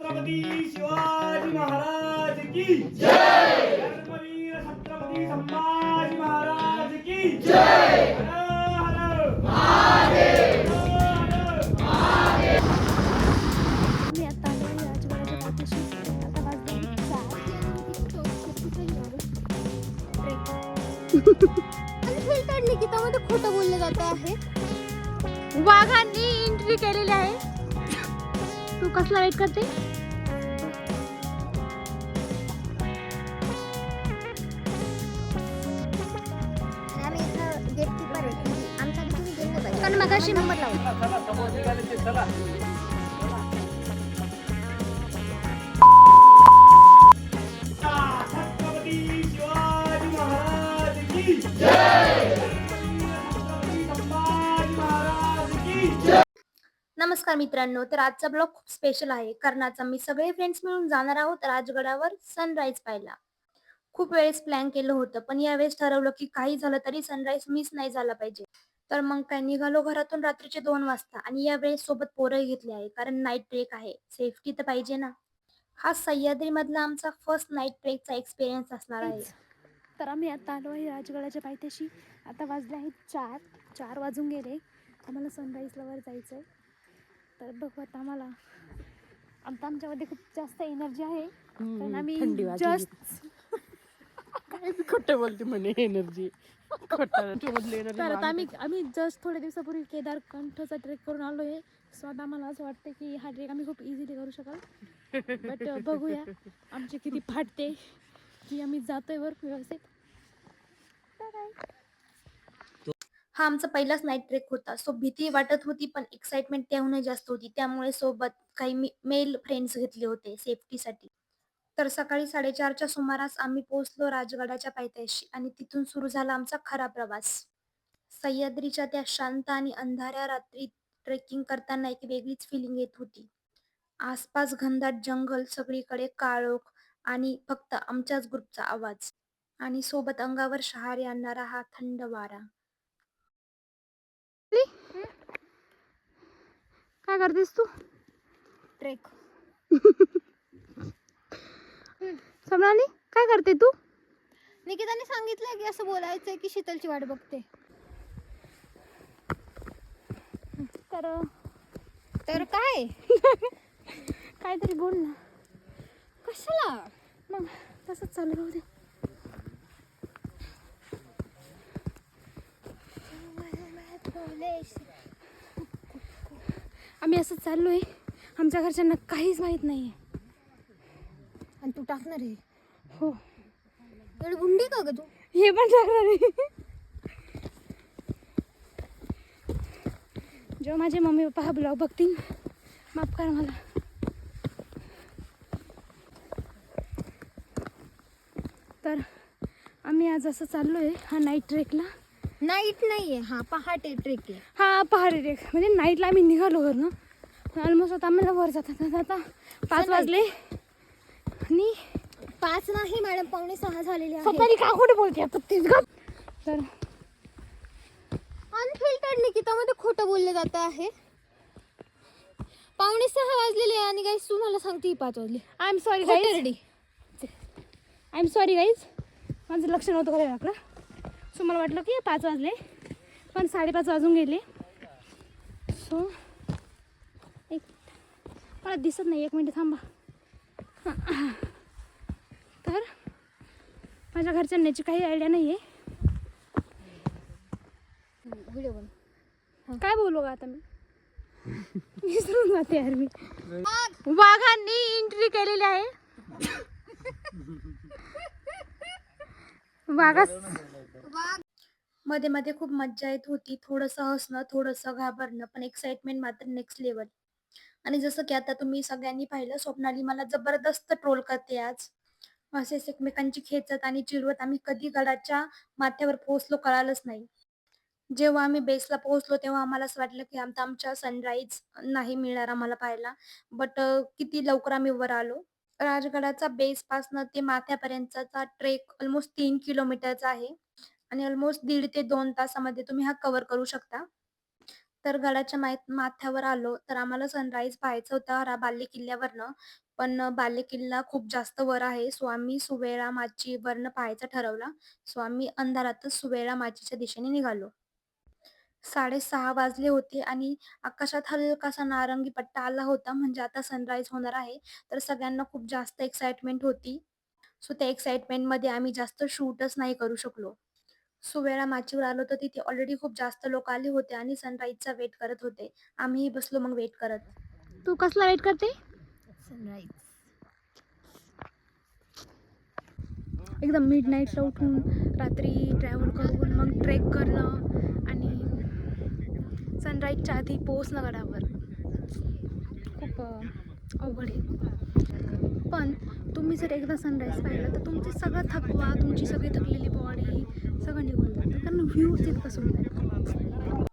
छत्रपती शिवाजी महाराज की जय. धर्मवीर छत्रपती संभाजी महाराज की जय. हर हर महादेव. मी आता आलो आहे राजवाड्याच्या पाठीशी. आता वाजले 4. निकितामध्ये खोटं बोललं जात आहे. वाघांनी एंट्री केलेली आहे. तू कसला वेट करते? आम्ही इथं गेट कीपर आहे. आमच्या तुम्ही गेलं पाहिजे कारण मगाशी नंबर लावला. छत्रपती शिवाजी महाराज की जय. छत्रपती संभाजी महाराज की जय. नमस्कार मित्रांनो, तर आजचा ब्लॉग खूप स्पेशल आहे कारण आज आम्ही सगळे फ्रेंड्स मिळून जाणार आहोत राजगडावर सनराईज पाहायला. खूप वेळेस प्लॅन केलं होतं पण यावेळेस ठरवलं की काही झालं तरी सनराईज मिस नाही झाला पाहिजे. तर मग काय निघालो घरातून रात्रीचे 2 वाजता आणि यावेळेस सोबत पोरही घेतले आहे कारण नाईट ट्रेक आहे. सेफ्टी तर पाहिजे ना. हा सह्याद्री मधला आमचा फर्स्ट नाईट ट्रेकचा एक्सपिरियन्स असणार आहे. तर आम्ही आता आलो आहे राजगडाच्या पायथ्याशी. आता वाजले आहेत 4 वाजून गेले. आम्हाला सनराईजला वर जायचं आहे. तर बघू आता आता आमच्यामध्ये खूप जास्त एनर्जी आहे कारण आम्ही जस्ट काय खोटं बोलते म्हणे एनर्जी तर आता आम्ही जस्ट थोड्या दिवसापूर्वी केदारकंठचा ट्रेक करून आलो आहे. सो आता आम्हाला असं वाटतं की हा ट्रेक आम्ही खूप इझिली करू शकाल. बट बघूया आमचे किती फाटते की आम्ही जातोय वर व्यवस्थित. हा आमचा पहिलाच नाईट ट्रेक होता. सो भीती वाटत होती पण एक्साइटमेंट त्याहूनही जास्त होती. त्यामुळे सोबत काही मेल फ्रेंड्स घेतले होते सेफ्टीसाठी. तर सकाळी 4:30च्या सुमारास आम्ही पोहोचलो राजगडाच्या पायथ्याशी आणि तिथून सुरू झाला आमचा खरा प्रवास. सह्याद्रीच्या त्या शांत आणि अंधाऱ्या रात्री ट्रेकिंग करताना एक वेगळीच फिलिंग येत होती. आसपास घनदाट जंगल, सगळीकडे काळोख आणि फक्त आमच्याच ग्रुपचा आवाज आणि सोबत अंगावर शहारे आणणारा हा थंड वारा. काय करतेस तू? ट्रेक. समराली काय करते तू? निकिताने सांगितलंय की असं बोलायचंय की शीतलची वाट बघते. तर काय काहीतरी बोल ना. कशाला मग तसंच चालू राहू दे. आम्ही असं चाललोय. आमच्या घरच्यांना काहीच माहित नाहीये. आणि तू टाकणार आहे? हो. एवढी गुंडी का ग तू? हे पण टाकणार आहे. जेव्हा माझे मम्मी पप्पा हा ब्लॉग बघतील माफ करा मला. तर आम्ही आज असं चाललोय हा नाईट ट्रेकला. नाईट नाहीये, हा पहाटे ट्रेक आहे. हा पहाडी ट्रेक म्हणजे नाईटला आम्ही निघालो घर ना. ऑलमोस्ट आता आम्हाला वर जाता 5 वाजले आणि 5 नाही मॅडम, 5:45 झालेले आहे. सकाळी का खोटं बोलते आता तीच ग. तर अनफिल्टर्ड निकितामध्ये खोटं बोललं जात आहे. 5:45 वाजलेले आहे आणि गाईस तुम्हाला सांगते 5 वाजले. I am sorry guys. माझं लक्ष नव्हतं करायला आपलं. सो मला वाटलं की 5 वाजले पण 5:30 वाजून गेले. सो मला दिसत नाही. 1 मिनिट थांबा. तर माझ्या घरच्यांना याची काही आयडिया नाही आहे. व्हिडिओ बन. काय बोलू का आता मी? विसरून जाते यार मी. वाघांनी एंट्री केलेली आहे. मध्ये मध्ये खूप मज्जा येत होती. थोडंसं हसणं, थोडंसं घाबरणं, पण एक्साइटमेंट मात्र नेक्स्ट लेवल. आणि जसं की आता तुम्ही सगळ्यांनी पाहिलं, स्वप्नाली मला जबरदस्त ट्रोल करते आज. असेच एकमेकांची खेचत आणि चिडवत आम्ही कधी गडाच्या माथ्यावर पोहोचलो कळालंच नाही. जेव्हा आम्ही बेसला पोहोचलो तेव्हा आम्हाला असं वाटलं की आता आमच्या सनराईज नाही मिळणार आम्हाला पाहायला. बट किती लवकर आम्ही वर आलो. राजगडाचा बेस पासनं ते माथ्यापर्यंतचा ट्रेक ऑलमोस्ट 3 किलोमीटरचा आहे आणि ऑलमोस्ट 1.5 ते 2 तासामध्ये तुम्ही हा कव्हर करू शकता. तर गडाच्या माथ्यावर आलो, तर आम्हाला सनराईज पाहायचा होता बाले किल्ल्यावरनं. पण बाले किल्ला खूप जास्त वर आहे. सो आम्ही सुवेळा माचीवरनं पाहायचा ठरवला. सो आम्ही अंधारातच सुवेळा माचीच्या दिशेने निघालो. 6:30 वाजले होते आणि आकाशात हलकासा नारंगी पट्टा आला होता, म्हणजे आता सनराईज होणार आहे. तर सगळ्यांना खूप जास्त एक्साइटमेंट होती. सो त्या एक्साइटमेंटमध्ये आम्ही जास्त शूटच नाही करू शकलो. सुवेळा माचीवर आलो तर तिथे ऑलरेडी खूप जास्त लोक आले होते आणि सनराईजचा वेट करत होते. आम्हीही बसलो मग वेट करत. तू कसला वेट करते? सनराईज. एकदम मिडनाईटला उठून रात्री ट्रॅव्हल करून मग ट्रेक करणं आणि सनराईजच्या आधी पोहोचणं गडावर खूप अवघड आहे. पण तुम्ही जर एकदा सनराईज पाहिला तर तुमचे सगळं थकवा, तुमची सगळी थकलेली बॉडी सगळं निघून जातं, कारण व्ह्यूज इतकं सुंदर आहे.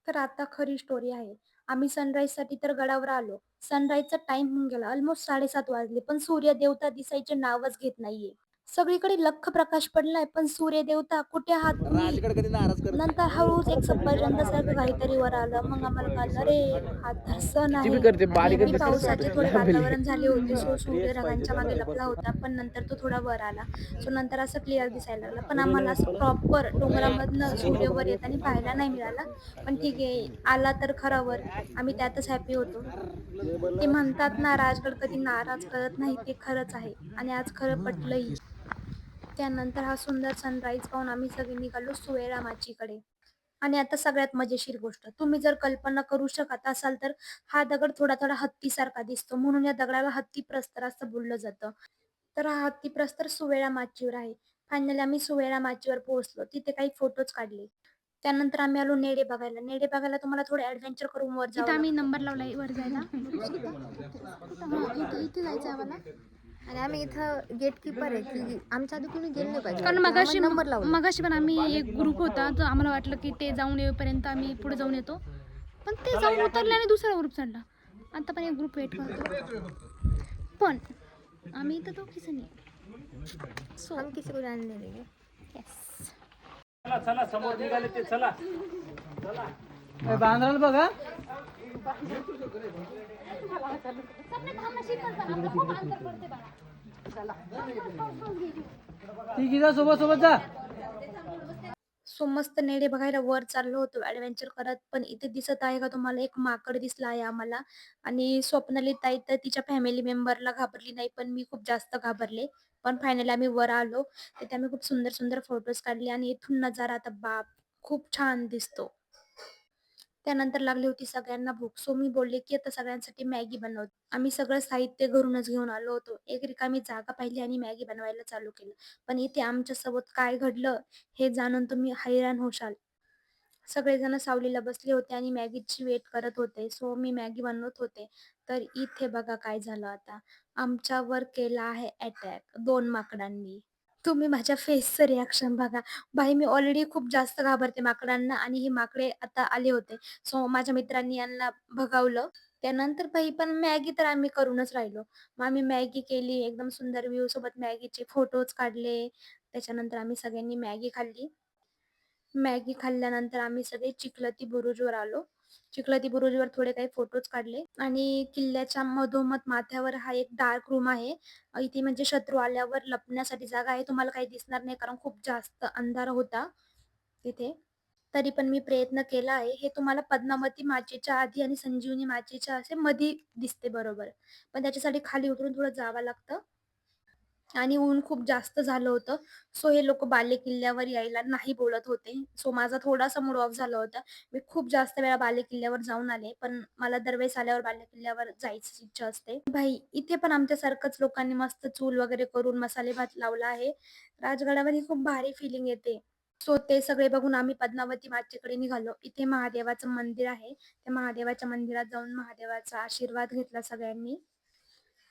तर आता खरी स्टोरी आहे. आम्ही सनराईजसाठी तर गडावर आलो. सनराईजचा टाइम होऊन गेला. ऑलमोस्ट 7:30 वाजले, पण सूर्यदेवता दिसायचे नावच घेत नाहीये. सगळीकडे लख्ख प्रकाश पडलाय, पण सूर्यदेवता कुठे आहात तुम्ही? नंतर हळूच एक सफरचंदासारखं काहीतरी वर आलं. मग आम्हाला कळलं, अरे हा तर सन आहे. मे बी पावसाचे थोडे वातावरण झाले होते, सो सूर्य ढगांच्या मागे लपला होता, पण नंतर तो थोडा वर आला. सो नंतर असं क्लिअर दिसायला लागलं, पण आम्हाला असं प्रॉपर डोंगरामधनं सूर्य वर येताना पाहायला नाही मिळाला. पण ठीक आहे, आला तर खरा वर. आम्ही त्यातच हॅपी होतो. ते म्हणतात ना, राजगड कधी नाराज करत नाही, ते खरंच आहे आणि आज खरं पटलंही. त्यानंतर हा सुंदर सनराईज पाहून आम्ही सगळे निघालो सुवेळा माचीकडे. आणि आता सगळ्यात मजेशीर गोष्ट, तुम्ही जर कल्पना करू शकत असाल तर हा दगड थोडा थोडा हत्तीसारखा दिसतो, म्हणून या दगडाला हत्ती प्रस्तर असं बोललं जातं. तर हा हत्ती प्रस्तर सुवेळा माचीवर आहे. फायनली आम्ही सुवेळा माचीवर पोहोचलो. तिथे काही फोटोज काढले. त्यानंतर आम्ही आलो नेडे बघायला. नेडे बघायला तुम्हाला थोडं ऍडव्हेंचर करून वर जावं आम्ही नंबर लावलाय वर जायला. इथे जायचं आम्हाला. आणि आम्ही इथं गेटकीपर आहे की आमच्या आधी कुणी गेलं नाही पाहिजे, कारण आम्ही नंबर लावला. मगाशी पण आम्ही एक ग्रुप होता, तर आम्हाला वाटलं की ते जाऊन येईपर्यंत आम्ही पुढे जाऊन येतो, पण ते जाऊन उतरले आणि दुसरा ग्रुप चढला. आता पण एक ग्रुप वेट करतो, पण आम्ही इथं दोघीच नाही. सो हम किसी को जानने नहीं देंगे. येस. चला चला समोर निघाले ते, चला चला. बांद्राला बघा. सोबत सोबत जा. सो मस्त नेडे बघायला वर चाललो होतो ऍडव्हेंचर करत, पण इथे दिसत आहे का तुम्हाला, एक माकड दिसला आहे आम्हाला. आणि स्वप्नाली ताई तर तिच्या फॅमिली मेंबरला घाबरली नाही, पण मी खूप जास्त घाबरले. पण फायनली आम्ही वर आलो, तिथे आम्ही खूप सुंदर सुंदर फोटोज काढले आणि इथून नजारा आता बाप खूप छान दिसतो. त्यानंतर लागली होती सगळ्यांना भूक, सो मी बोलले की आता सगळ्यांसाठी मॅगी बनवतो. आम्ही सगळं साहित्य घरूनच घेऊन आलो होतो. एक रिकामी जागा पाहिली आणि मॅगी बनवायला चालू केलं. पण इथे आमच्यासोबत काय घडलं हे जाणून तुम्ही हैराण होशाल. सगळेजण सावलीला बसले होते आणि मॅगीची वेट करत होते. सो मी मॅगी बनवत होते. तर इथे बघा काय झालं आता. आमच्यावर केला आहे अटॅक 2 माकडांनी. तुम्ही माझ्या फेसचं रिॲक्शन बघा. भाई मी ऑलरेडी खूप जास्त घाबरते माकडांना आणि हे माकडे आता आले होते. सो माझ्या मित्रांनी यांना भगावलं. त्यानंतर भाई पण मॅगी तर आम्ही करूनच राहिलो. मग आम्ही मॅगी केली. एकदम सुंदर व्ह्यू सोबत मॅगीचे फोटोज काढले. त्याच्यानंतर आम्ही सगळ्यांनी मॅगी खाल्ली. मॅगी खाल्ल्यानंतर आम्ही सगळे चिखलती बुरुजवर आलो. चिखलती बुरुजवर थोडे काही फोटोज काढले आणि किल्ल्याच्या मधोमध माथ्यावर हा एक डार्क रूम आहे. इथे म्हणजे शत्रू आल्यावर लपण्यासाठी जागा आहे. तुम्हाला काही दिसणार नाही कारण खूप जास्त अंधार होता तिथे. तरी पण मी प्रयत्न केला आहे. हे तुम्हाला पद्मावती माचीच्या आधी आणि संजीवनी माचीच्या असे मधी दिसते बरोबर. पण त्याच्यासाठी खाली उतरून थोडं जावं लागतं. आणि ऊन खूप जास्त झालं होतं. सो हे लोकं बालेकिल्ल्यावर यायला नाही बोलत होते. सो माझा थोडासा मूड ऑफ झाला होता. मी खूप जास्त वेळा बालेकिल्ल्यावर जाऊन आले, पण मला दरवेळेस आल्यावर बालेकिल्ल्यावर जायची इच्छा असते. भाई इथे पण आमच्यासारखंच लोकांनी मस्त चूल वगैरे करून मसाले भात लावला आहे. राजगडावर ही खूप भारी फिलिंग येते. सो ते सगळे बघून आम्ही पद्मावती माचीकडे निघालो. इथे महादेवाचं मंदिर आहे. त्या महादेवाच्या मंदिरात जाऊन महादेवाचा आशीर्वाद घेतला सगळ्यांनी.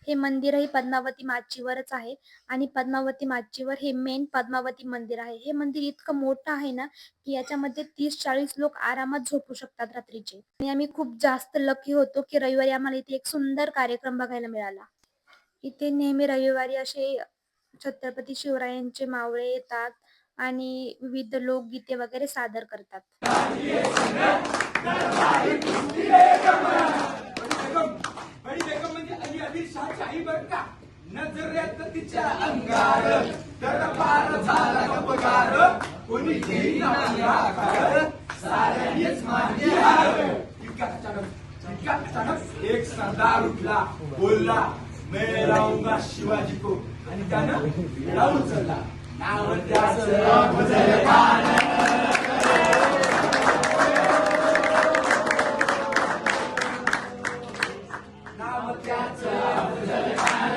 हे मंदिरही पद्मावती माचीवरच आहे आणि पद्मावती माचीवर हे मेन पद्मावती मंदिर आहे. हे मंदिर इतकं मोठं आहे ना, की याच्यामध्ये 30-40 लोक आरामात झोपू शकतात रात्रीचे. आणि आम्ही खूप जास्त लकी होतो, की रविवारी आम्हाला इथे एक सुंदर कार्यक्रम बघायला मिळाला. इथे नेहमी रविवारी असे छत्रपती शिवरायांचे मावळे येतात आणि विविध लोकगीते वगैरे सादर करतात. बडी बेगम म्हणजे अली आदिलशहाची आई बर का. नजरेत तिच्या अंगार दरबार झाला गपगार. कोणी घेईना अंगार साऱ्यांनीच मानली हार. इतका अचानक एक सरदार उठला, बोलला मैं लाऊंगा शिवाजी को. आणि त्यानं विडा उचलला. नाव त्याचं अफजल खान. नाव त्याचं अफजल खान.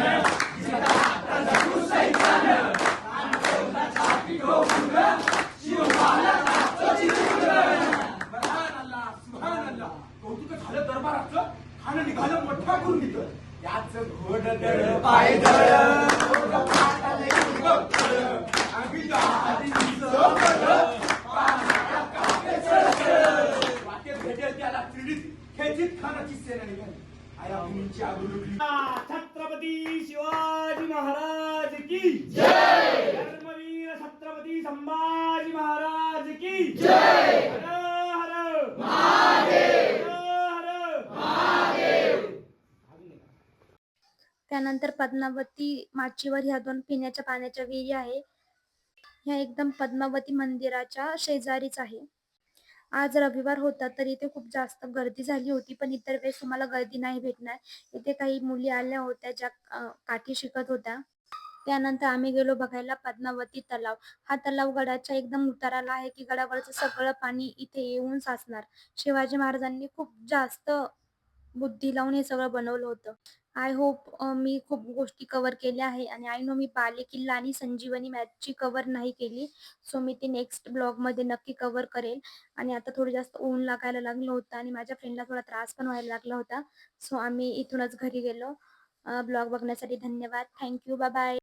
कौतुक झालं दरबाराचं. खाणं निघालं मोठा करून निघत. याचं घोड दळ पायदळ वाटेत भेटेल त्याला पीडित खेचीत खानाची सेना निघाली. आया भूमींची आबरू लुटली. छत्रपती शिवाजी महाराज की जय. धर्मवीर छत्रपती संभाजी महाराज की जय. हर हर महादेव. हर हर महादेव. त्यानंतर पद्मावती माचीवर ह्या 2 पिण्याच्या पाण्याच्या विहिरी आहे. ह्या एकदम पद्मावती मंदिराच्या शेजारीच आहे. आज रविवार होता तर इथे खूप जास्त गर्दी झाली होती, पण इतर वेळेस तुम्हाला गर्दी नाही भेटणार. इथे काही मुली आल्या होत्या ज्या काठी शिकत होत्या. त्यानंतर आम्ही गेलो बघायला पद्मावती तलाव. हा तलाव गडाच्या एकदम उताराला आहे की गडावरचं सगळं पाणी इथे येऊन साचणार. शिवाजी महाराजांनी खूप जास्त बुद्धी लावून हे सगळं बनवलं होतं. आय होप मी खूप गोष्टी कव्हर केल्या आहे आणि आय नो मी बालेकिल्ला आणि संजीवनी मॅचची कव्हर नाही केली. सो मी ती नेक्स्ट ब्लॉगमध्ये नक्की कव्हर करेल. आणि आता थोडं जास्त ऊन लागायला लागलं होतं आणि माझ्या फ्रेंडला थोडा त्रास पण व्हायला लागला होता. सो आम्ही इथूनच घरी गेलो. ब्लॉग बघण्यासाठी धन्यवाद. थँक्यू. Bye bye.